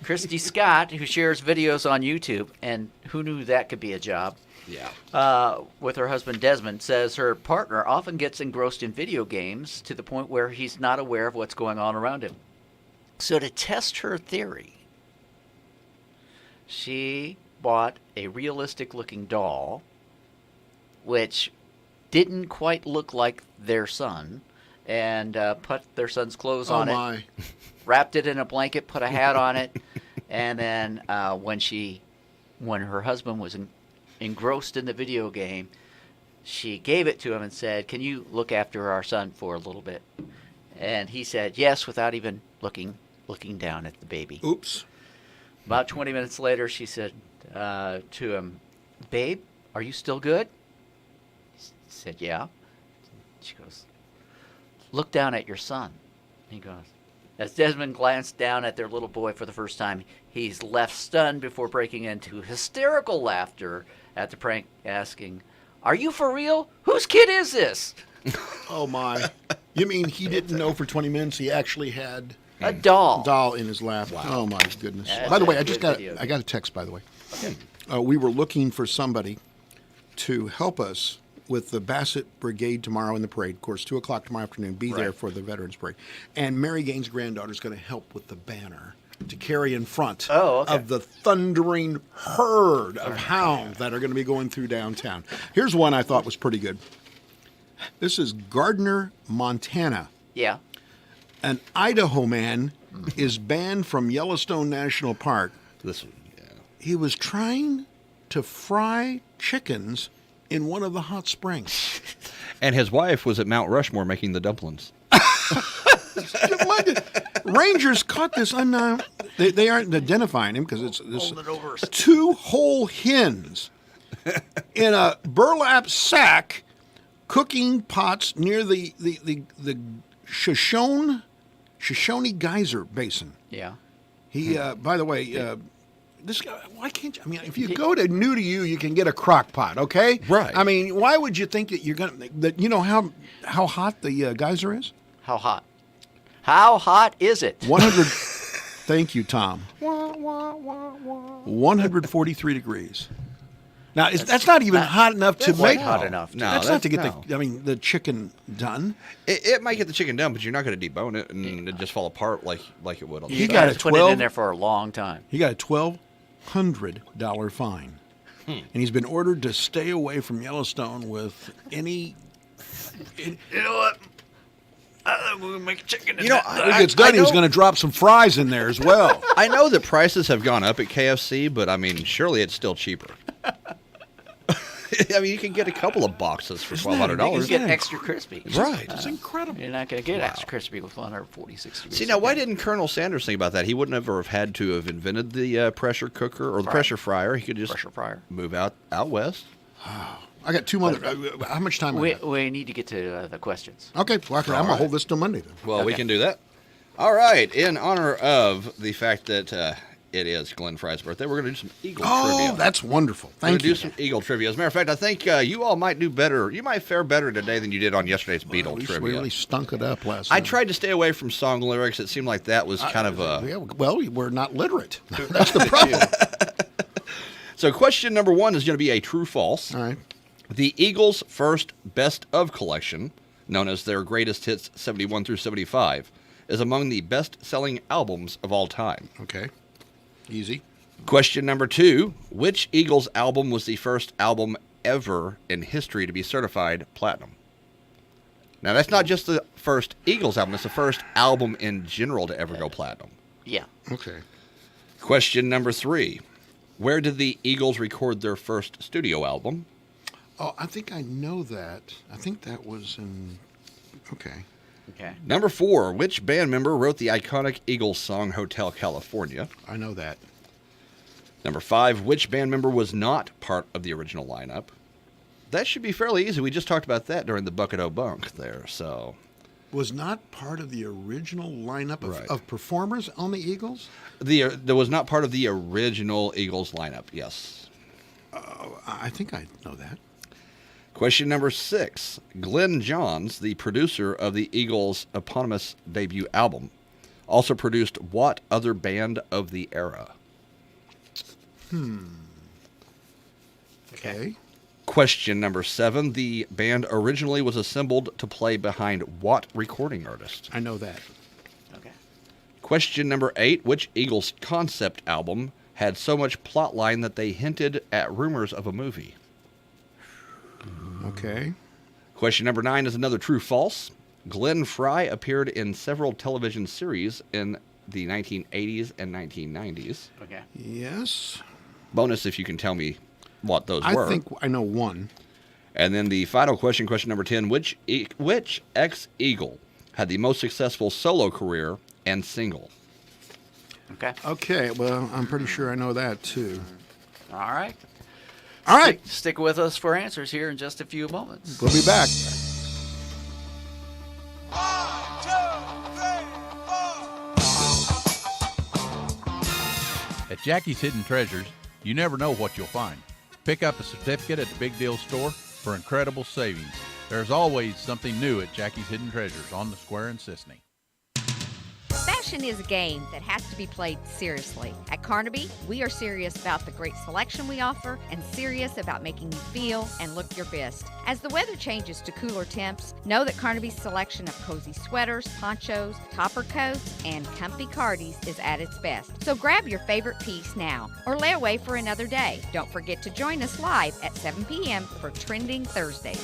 Christy Scott, who shares videos on YouTube, and who knew that could be a job, with her husband Desmond, says her partner often gets engrossed in video games to the point where he's not aware of what's going on around him. So to test her theory, she bought a realistic-looking doll, which didn't quite look like their son, and put their son's clothes on it, wrapped it in a blanket, put a hat on it, and then when her husband was engrossed in the video game, she gave it to him and said, "Can you look after our son for a little bit?" And he said yes, without even looking down at the baby. Oops. About 20 minutes later, she said to him, "Babe, are you still good?" He said, "Yeah." She goes, "Look down at your son." He goes, as Desmond glanced down at their little boy for the first time, he's left stunned before breaking into hysterical laughter at the prank, asking, "Are you for real? Whose kid is this?" Oh, my. You mean he didn't know for 20 minutes he actually had a doll in his lap? Wow. Oh, my goodness. That's By the way, a I just good got video. I got a text, by the way. Okay. We were looking for somebody to help us with the Bassett Brigade tomorrow in the parade. Of course, 2 o'clock tomorrow afternoon. Be there Right. for the Veterans Parade. And Mary Gaines' granddaughter is going to help with the banner to carry in front of the thundering herd of hounds that are going to be going through downtown. Here's one I thought was pretty good. This is Gardner, Montana. Yeah. An Idaho man is banned from Yellowstone National Park. This one, yeah. He was trying to fry chickens in one of the hot springs. And his wife was at Mount Rushmore making the dumplings. Rangers caught this unknown. They aren't identifying him because it's this 2 whole hens in a burlap sack cooking pots near the Shoshone Geyser Basin. Yeah. He, by the way, this guy, why can't you? I mean, if you go to New to You, you can get a crock pot, okay? Right. I mean, why would you think that you're going to, that you know how hot the geyser is? How hot? How hot is it? 100, thank you, Tom. 143 degrees. Now, that's not even hot enough to quite make hot enough. No, that's not to get no. the chicken done. It might get the chicken done, but you're not going to debone it and it just fall apart like it would on the He side. got a put it in there for a long time. He got a $1,200 fine, and he's been ordered to stay away from Yellowstone with any. You know what? I think we're gonna make chicken. You know, When he gets done, he was going to drop some fries in there as well. I know that prices have gone up at KFC, but I mean, surely it's still cheaper. I mean, you can get a couple of boxes for $1,200. You get extra crispy. Right. It's incredible. You're not going to get extra crispy with 146 degrees. See, now, why didn't Colonel Sanders think about that? He wouldn't have had to have invented the pressure cooker or the pressure fryer. He could just pressure fryer move out west. I got 2 months. How much time? We need to get to the questions. Okay, well, I'm going to hold this till Monday then. Well, we can do that. All right. In honor of the fact that it is Glenn Fry's birthday, we're going to do some Eagle trivia. Oh, that's wonderful. We're going Thank to you. do some Eagle trivia. As a matter of fact, I think you all might do better. You might fare better today than you did on yesterday's Beatle We trivia. really stunk it up last I night. tried to stay away from song lyrics. It seemed like that was kind of a... Yeah, well, we're not literate. That's the problem. So question number 1 is going to be a true-false. All right. The Eagles' first best of collection, known as their greatest hits 71 through 75, is among the best-selling albums of all time. Okay. Easy. Question number 2, which Eagles album was the first album ever in history to be certified platinum? Now, that's not just the first Eagles album, it's the first album in general to ever go platinum. Yeah. Okay. Question number 3, where did the Eagles record their first studio album? Oh, I think I know that. I think that was in. Okay. Okay. Number 4, which band member wrote the iconic Eagles song Hotel California? I know that. Number 5, which band member was not part of the original lineup? That should be fairly easy. We just talked about that during the Bucket O' Bunk there, so... Was not part of the original lineup Right. of performers on the Eagles? That was not part of the original Eagles lineup, yes. I think I know that. Question number 6. Glenn Johns, the producer of the Eagles' eponymous debut album, also produced what other band of the era? Okay. Question number 7. The band originally was assembled to play behind what recording artist? I know that. Okay. Question number 8. Which Eagles concept album had so much plotline that they hinted at rumors of a movie? Okay. Question number 9 is another true-false. Glenn Fry appeared in several television series in the 1980s and 1990s. Okay. Yes. Bonus if you can tell me what those I were. think I know one. And then the final question, question number 10. Which ex-Eagle had the most successful solo career and single? Okay. Okay, well, I'm pretty sure I know that, too. All right. All right. Stick with us for answers here in just a few moments. We'll be back. At Jackie's Hidden Treasures, you never know what you'll find. Pick up a certificate at the Big Deal Store for incredible savings. There's always something new at Jackie's Hidden Treasures on the Square in Sisney. Fashion is a game that has to be played seriously. At Carnaby, we are serious about the great selection we offer and serious about making you feel and look your best. As the weather changes to cooler temps, know that Carnaby's selection of cozy sweaters, ponchos, topper coats, and comfy cardies is at its best. So grab your favorite piece now or lay away for another day. Don't forget to join us live at 7 p.m. for Trending Thursdays.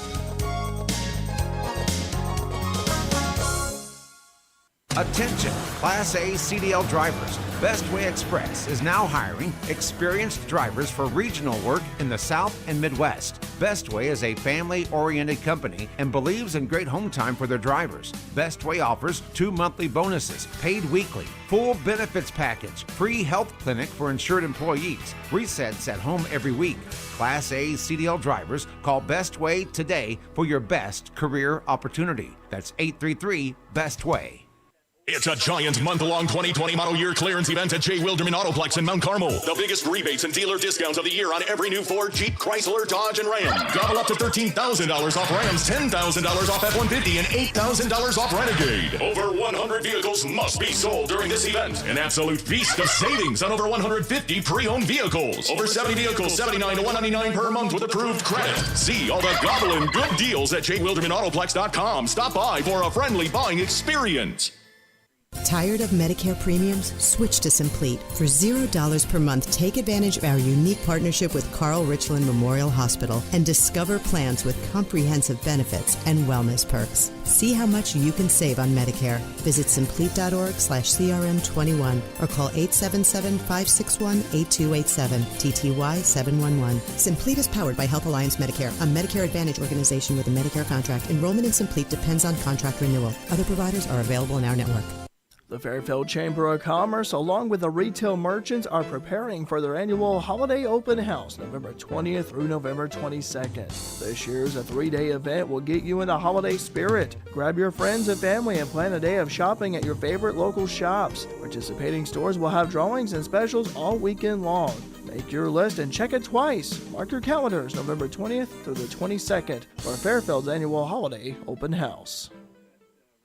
Attention, Class A CDL drivers. Bestway Express is now hiring experienced drivers for regional work in the South and Midwest. Bestway is a family-oriented company and believes in great home time for their drivers. Bestway offers 2 monthly bonuses, paid weekly, full benefits package, free health clinic for insured employees, resets at home every week. Class A CDL drivers, call Bestway today for your best career opportunity. That's 833-BESTWAY. It's a giant month-long 2020 model year clearance event at J. Wilderman Autoplex in Mount Carmel. The biggest rebates and dealer discounts of the year on every new Ford, Jeep, Chrysler, Dodge, and Ram. Gobble up to $13,000 off Rams, $10,000 off F-150, and $8,000 off Renegade. Over 100 vehicles must be sold during this event. An absolute feast of savings on over 150 pre-owned vehicles. Over 70 vehicles, $79 to $199 per month with approved credit. See all the gobbling good deals at jwildermanautoplex.com. Stop by for a friendly buying experience. Tired of Medicare premiums? Switch to Complete. For $0 per month, take advantage of our unique partnership with Carl Richland Memorial Hospital and discover plans with comprehensive benefits and wellness perks. See how much you can save on Medicare. Visit Complete.org/CRM21 or call 877-561-8287, TTY 711. Complete is powered by Health Alliance Medicare, a Medicare Advantage organization with a Medicare contract. Enrollment in Complete depends on contract renewal. Other providers are available in our network. The Fairfield Chamber of Commerce, along with the retail merchants, are preparing for their annual Holiday Open House, November 20th through November 22nd. This year's a 3-day event will get you in the holiday spirit. Grab your friends and family and plan a day of shopping at your favorite local shops. Participating stores will have drawings and specials all weekend long. Make your list and check it twice. Mark your calendars, November 20th through the 22nd for Fairfield's annual Holiday Open House.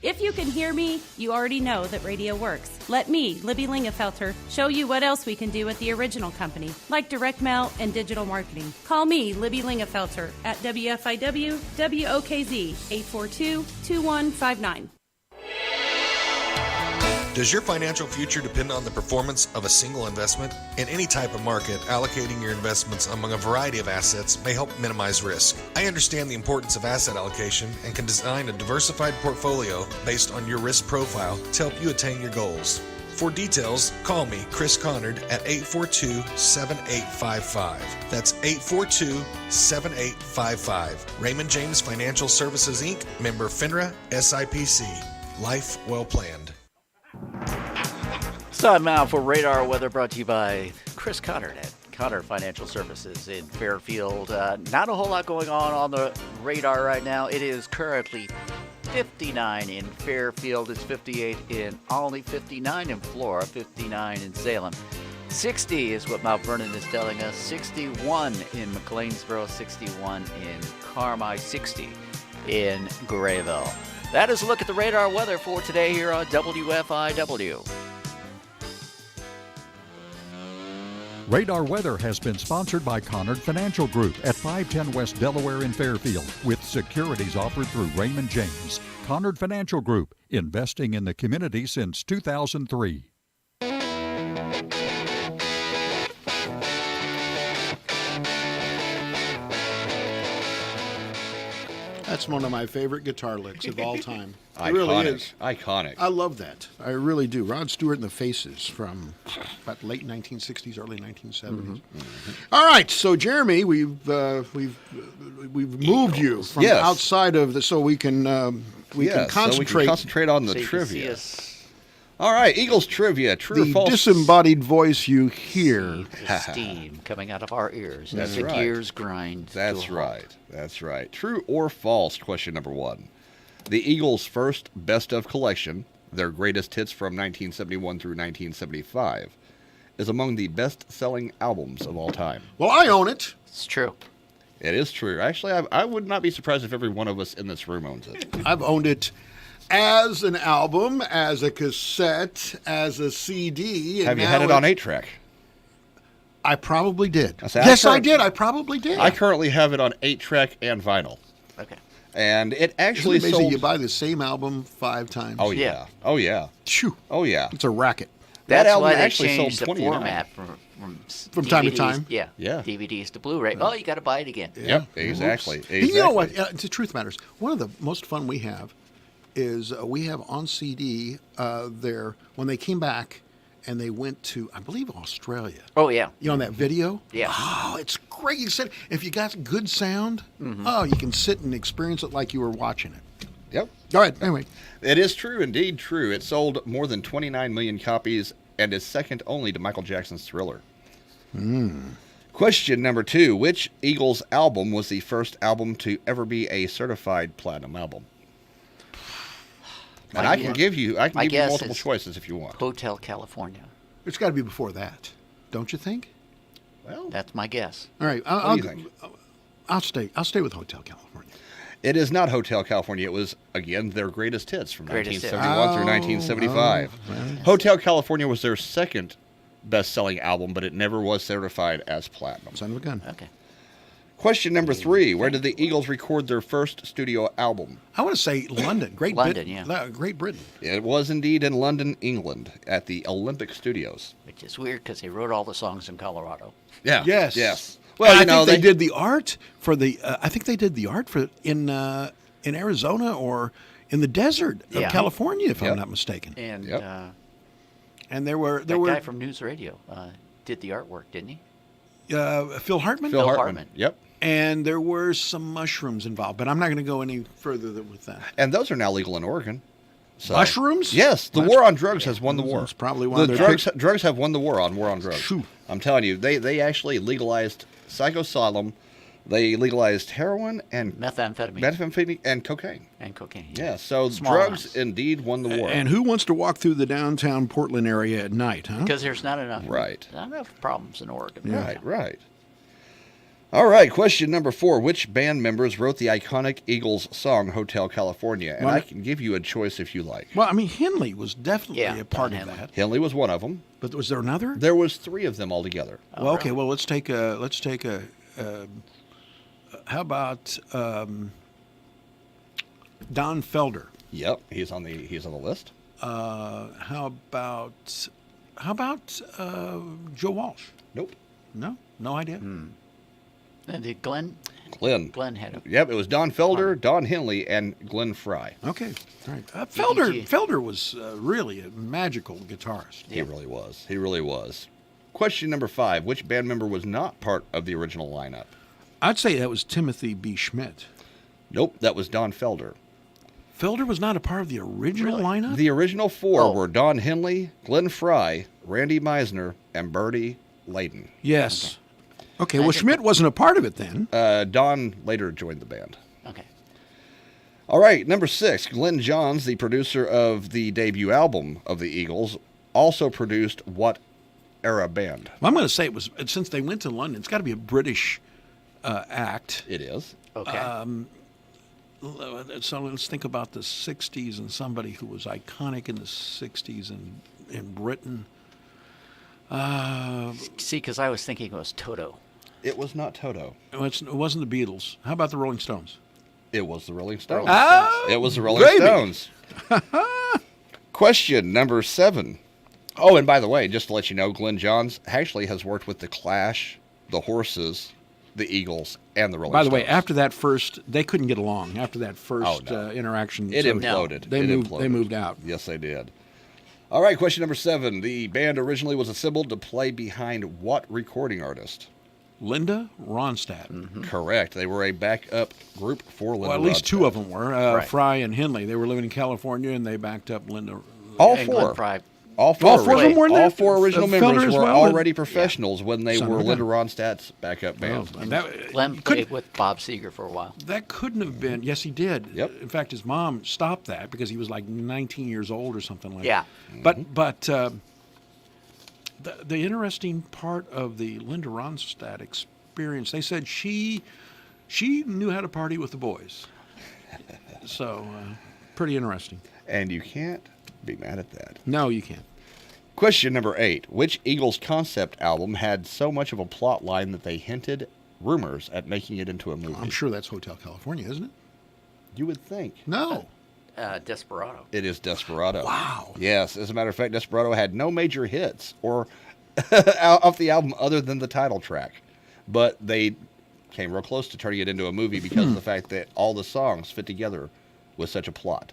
If you can hear me, you already know that radio works. Let me, Libby Lingefelter, show you what else we can do at the original company, like direct mail and digital marketing. Call me, Libby Lingefelter, at WFIW WOKZ 842-2159. Does your financial future depend on the performance of a single investment? In any type of market, allocating your investments among a variety of assets may help minimize risk. I understand the importance of asset allocation and can design a diversified portfolio based on your risk profile to help you attain your goals. For details, call me, Chris Connard, at 842-7855. That's 842-7855. Raymond James Financial Services, Inc., member FINRA, SIPC. Life well planned. It's time now for Radar Weather, brought to you by Chris Connard at Connard Financial Services in Fairfield. Not a whole lot going on the radar right now. It is currently 59 in Fairfield. It's 58 in Olney, 59 in Flora, 59 in Salem. 60 is what Mount Vernon is telling us. 61 in McLeansboro, 61 in Carmi, 60 in Grayville. That is a look at the radar weather for today here on WFIW. Radar Weather has been sponsored by Connard Financial Group at 510 West Delaware in Fairfield, with securities offered through Raymond James. Connard Financial Group, investing in the community since 2003. That's one of my favorite guitar licks of all time. It Iconic. really is. Iconic. I love that. I really do. Rod Stewart and the Faces from about late 1960s, early 1970s. All right, so Jeremy, we've moved you from outside of the, so we can concentrate. So we can concentrate on the so trivia. All right, Eagles trivia. True or The false? disembodied voice you hear. The steam coming out of our ears. That's as the right. gears grind. That's to a halt. right. That's right. True or false? Question number 1. The Eagles' first best of collection, their greatest hits from 1971 through 1975, is among the best-selling albums of all time. Well, I own it. It's true. It is true. Actually, I would not be surprised if every one of us in this room owns it. I've owned it as an album, as a cassette, as a CD. And Have you now had it on 8-track? I probably did. I say, Yes, I current- did. I probably did. I currently have it on 8-track and vinyl. Okay. And it Isn't actually it amazing sold... you buy the same album 5 times? Oh, yeah. Oh, yeah. Phew. Oh, yeah. It's a racket. That That's album why they actually sold changed the 29. format from time to DVDs, time? Yeah. Yeah. DVDs to Blu-ray. Oh, you got to buy it again. Yep, exactly. Hey, you know what? The truth matters. One of the most fun we have is we have on CD there when they came back and they went to, I believe, Australia. Oh, yeah. You know, on that video? Yeah. Oh, it's great. You said if you got good sound, oh, you can sit and experience it like you were watching it. Yep. All right. Anyway, It is true, indeed true. It sold more than 29 million copies and is second only to Michael Jackson's Thriller. Question number 2. Which Eagles album was the first album to ever be a certified platinum album? And I can give you multiple choices if you want. Hotel California. it's got to be before that, don't you think? Well, That's my guess. All right. what do you think? I'll stay with Hotel California. It is not Hotel California. It was, again, their greatest hits from Greatest hits. 1971 through 1975. Hotel California was their second best-selling album, but it never was certified as platinum. Son of a gun. Okay. Question number 3. Where did the Eagles record their first studio album? I want to say London. Great London, Britain. yeah. Great Britain. It was indeed in London, England, at the Olympic Studios. Which is weird because they wrote all the songs in Colorado. Yeah. Yes. Yes. Well, Well, I you know, think they did the art for the. I think they did the art for in Arizona or in the desert of Yeah. California, if Yep. I'm not mistaken. And Yep. And there were that guy from News Radio did the artwork, didn't he? Phil Hartman. Phil Hartman. Hartman. Yep. And there were some mushrooms involved, but I'm not going to go any further with that. And those are now legal in Oregon. So, Mushrooms? Yes. The war on drugs has won the war. That's probably why The they're drugs have won the war on drugs. Phew. I'm telling you, they actually legalized psilocybin. They legalized heroin and Methamphetamine. and cocaine. And cocaine. Yeah, so Small drugs amounts. indeed won the war. And who wants to walk through the downtown Portland area at night, huh? Because there's not enough. Right. Not enough problems in Oregon. Right. All right, question number 4. Which band members wrote the iconic Eagles song Hotel California? And Well, I can give you a choice if you like. Well, I mean, Henley was definitely a part Don of Henley. that. Henley was one of them. But was there another? There was 3 of them altogether. Well, okay. Well, let's take a. How about Don Felder? Yep, he's on the list. How about Joe Walsh? Nope. No idea. And did Glenn had a Yep, it was Don Felder, Don Henley, and Glenn Fry. Okay, all right. Felder was really a magical guitarist. He really was. He really was. Question number 5. Which band member was not part of the original lineup? I'd say that was Timothy B. Schmidt. Nope, that was Don Felder. Felder was not a part of the original lineup? The original 4 were Don Henley, Glenn Fry, Randy Meisner, and Bertie Layden. Yes. Okay, well, Schmidt wasn't a part of it then. Don later joined the band. Okay. All right, number 6. Glenn Johns, the producer of the debut album of the Eagles, also produced what era band? Well, I'm going to say it was, since they went to London, it's got to be a British act. It is. Okay. So let's think about the 60s and somebody who was iconic in the 60s in Britain. See, because I was thinking it was Toto. It was not Toto. It wasn't the Beatles. How about the Rolling Stones? It was the Rolling Stones. Oh, it was the Rolling baby. Stones. Question number 7. Oh, and by the way, just to let you know, Glenn Johns actually has worked with the Clash, the Horses, the Eagles, and the Rolling Stones. By the way, after that first, they couldn't get along. After that first interaction, It so imploded. They It moved. imploded. They moved out. Yes, they did. All right, question number 7. The band originally was assembled to play behind what recording artist? Linda Ronstadt. Correct. They were a backup group for Linda Well, at least Ronstadt. two of them were. Right. Fry and Henley. They were living in California, and they backed up Linda All and four. Glenn Fry. All four All four of them were in there? all four original Felder members as were well? already professionals when they Son were of a Linda gun. Ronstadt's backup band. Glenn played with Bob Seger for a while. That couldn't have been. Yes, he did. Yep. In fact, his mom stopped that because he was like 19 years old or something like Yeah. that. But the interesting part of the Linda Ronstadt experience, they said she knew how to party with the boys. So pretty interesting. And you can't be mad at that. No, you can't. Question number 8. Which Eagles concept album had so much of a plot line that they hinted rumors at making it into a movie? I'm sure that's Hotel California, isn't it? You would think. No. Desperado. It is Desperado. Wow. Yes, as a matter of fact, Desperado had no major hits or off the album other than the title track. But they came real close to turning it into a movie because of the fact that all the songs fit together with such a plot.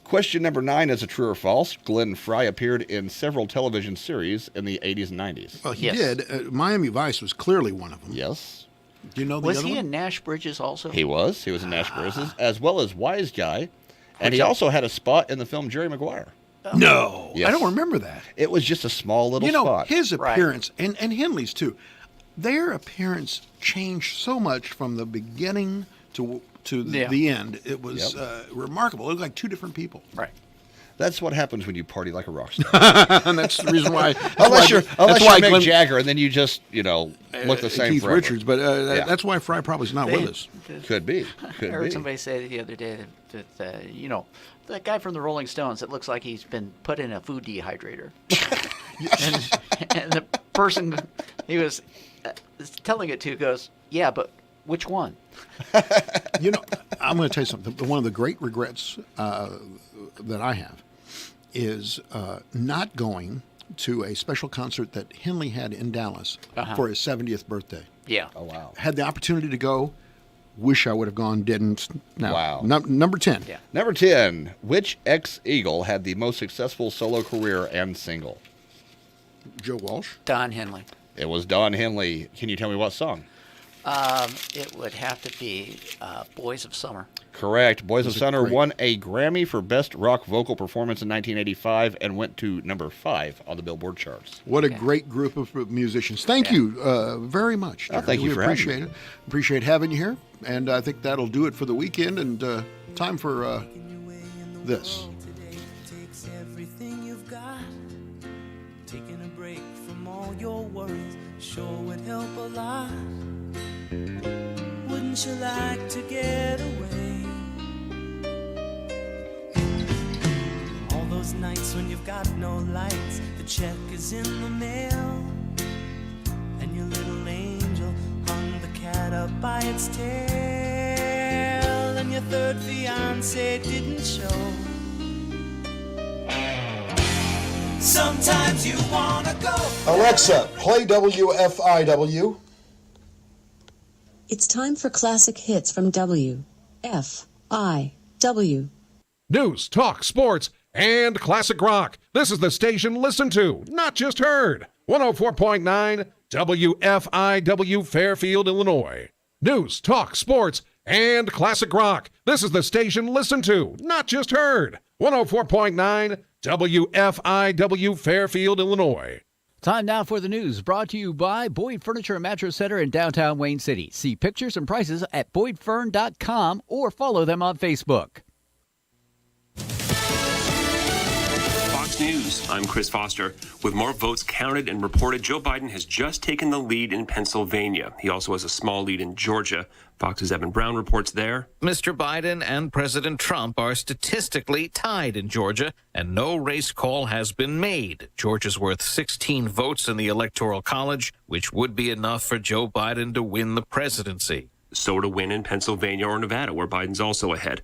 Question number 9 is a true or false. Glenn Fry appeared in several television series in the 80s and 90s. Well, he did. Miami Vice was clearly one of them. Yes. Do you know the Was other he one? in Nash Bridges also? He was. He was in Nash Bridges, as well as Wise Guy. And he also had a spot in the film Jerry Maguire. No. Yes. I don't remember that. It was just a small little You know, spot. his appearance, and Henley's too, their appearance changed so much from the beginning to the end. It was remarkable. It looked like two different people. Right. That's what happens when you party like a rock star. And that's the reason why. unless you're Mick Glenn, Jagger, and then you just, look the same Keith forever. Richards, but that's why Fry probably's not with us. Could be. I heard somebody say the other day that that guy from the Rolling Stones, it looks like he's been put in a food dehydrator. and the person he was telling it to goes, yeah, but which one? I'm going to tell you something. One of the great regrets that I have is not going to a special concert that Henley had in Dallas for his 70th birthday. Yeah. Oh, wow. Had the opportunity to go. Wish I would have gone, didn't. No. Wow. Number 10. Yeah. Number 10. Which ex-Eagle had the most successful solo career and single? Joe Walsh. Don Henley. It was Don Henley. Can you tell me what song? It would have to be Boys of Summer. Correct. Boys of Summer won a Grammy for Best Rock Vocal Performance in 1985 and went to number 5 on the Billboard charts. What a great group of musicians. Thank you very much. Oh, thank you for having me. Appreciate it. Appreciate having you here. And I think that'll do it for the weekend. And time for this. Takes everything you've got. Taking a break from all your worries sure would help a lot. Wouldn't you like to get away? All those nights when you've got no lights, the check is in the mail, and your little angel hung the cat up by its tail, and your third fiance didn't show. Sometimes you wanna go. Alexa, play WFIW. It's time for classic hits from WFIW. News, talk, sports, and classic rock. This is the station listened to, not just heard. 104.9 WFIW Fairfield, Illinois. News, talk, sports, and classic rock. This is the station listened to, not just heard. 104.9 WFIW Fairfield, Illinois. Time now for the news, brought to you by Boyd Furniture and Mattress Center in downtown Wayne City. See pictures and prices at boydfern.com or follow them on Facebook. Fox News, I'm Chris Foster. With more votes counted and reported, Joe Biden has just taken the lead in Pennsylvania. He also has a small lead in Georgia. Fox's Evan Brown reports there. Mr. Biden and President Trump are statistically tied in Georgia, and no race call has been made. Georgia's worth 16 votes in the Electoral College, which would be enough for Joe Biden to win the presidency. So to win in Pennsylvania or Nevada, where Biden's also ahead.